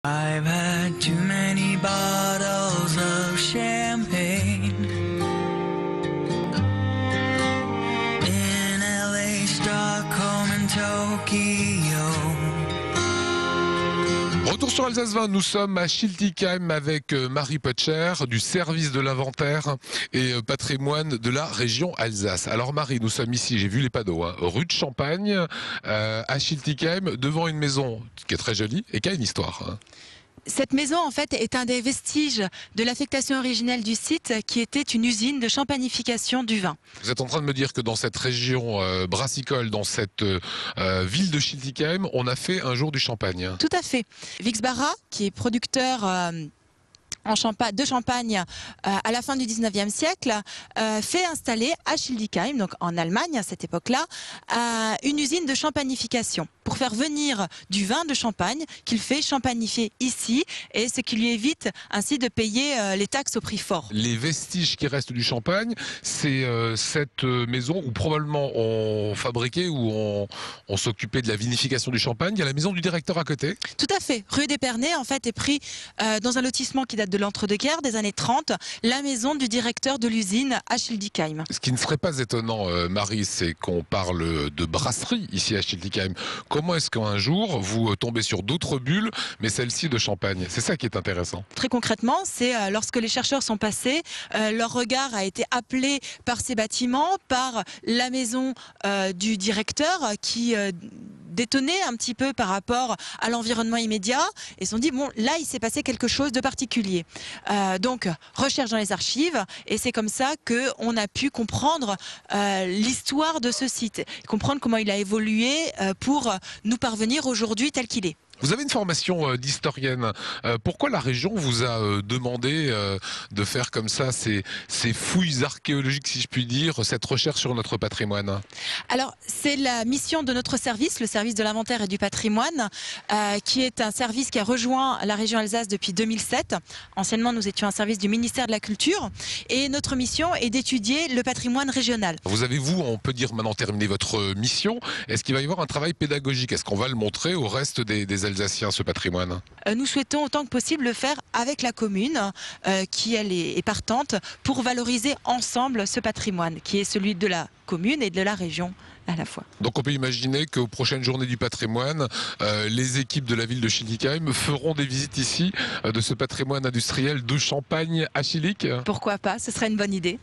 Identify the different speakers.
Speaker 1: I've had too many bottles of champagne in LA, Stockholm and Tokyo.
Speaker 2: Retour sur Alsace 20, nous sommes à Schiltigheim avec Marie Potcher du service de l'inventaire et patrimoine de la région Alsace. Alors Marie, nous sommes ici, j'ai vu les panneaux, rue de Champagne, à Schiltigheim, devant une maison qui est très jolie et qui a une histoire.
Speaker 3: Cette maison, en fait, est un des vestiges de l'affectation originelle du site, qui était une usine de champagnification du vin.
Speaker 2: Vous êtes en train de me dire que dans cette région brassicole, dans cette ville de Schiltigheim, on a fait un jour du champagne.
Speaker 3: Tout à fait. Vixbara, qui est producteur de champagne à la fin du 19e siècle, fait installer à Schiltigheim, donc en Allemagne à cette époque-là, une usine de champagnification pour faire venir du vin de Champagne qu'il fait champagnifier ici, et ce qui lui évite ainsi de payer les taxes au prix fort.
Speaker 2: Les vestiges qui restent du champagne, c'est cette maison où probablement on fabriquait ou on s'occupait de la vinification du champagne. Il y a la maison du directeur à côté.
Speaker 3: Tout à fait. Rue d'Épernay, en fait, est pris dans un lotissement qui date de l'entre-deux-guerres, des années 30, la maison du directeur de l'usine à Schiltigheim.
Speaker 2: Ce qui ne serait pas étonnant, Marie, c'est qu'on parle de brasserie ici à Schiltigheim. Comment est-ce qu'un jour, vous tombez sur d'autres bulles, mais celle-ci de champagne? C'est ça qui est intéressant.
Speaker 3: Très concrètement, c'est lorsque les chercheurs sont passés, leur regard a été appelé par ces bâtiments, par la maison du directeur qui détonner un petit peu par rapport à l'environnement immédiat, et se sont dit bon, là il s'est passé quelque chose de particulier. Donc recherche dans les archives, et c'est comme ça que on a pu comprendre l'histoire de ce site, comprendre comment il a évolué pour nous parvenir aujourd'hui tel qu'il est.
Speaker 2: Vous avez une formation d'historienne. Pourquoi la région vous a demandé de faire comme ça ces fouilles archéologiques, si je puis dire, cette recherche sur notre patrimoine?
Speaker 3: Alors, c'est la mission de notre service, le service de l'inventaire et du patrimoine, qui est un service qui a rejoint la région Alsace depuis 2007. Anciennement, nous étions un service du ministère de la Culture, et notre mission est d'étudier le patrimoine régional.
Speaker 2: Vous avez, on peut dire maintenant, terminé votre mission. Est-ce qu'il va y avoir un travail pédagogique? Est-ce qu'on va le montrer au reste des Alsaciens, ce patrimoine?
Speaker 3: Nous souhaitons autant que possible le faire avec la commune, qui elle est partante pour valoriser ensemble ce patrimoine, qui est celui de la commune et de la région à la fois.
Speaker 2: Donc on peut imaginer qu'aux prochaines journées du patrimoine, les équipes de la ville de Schiltigheim feront des visites ici de ce patrimoine industriel de Champagne à Schillig.
Speaker 3: Pourquoi pas, ce serait une bonne idée.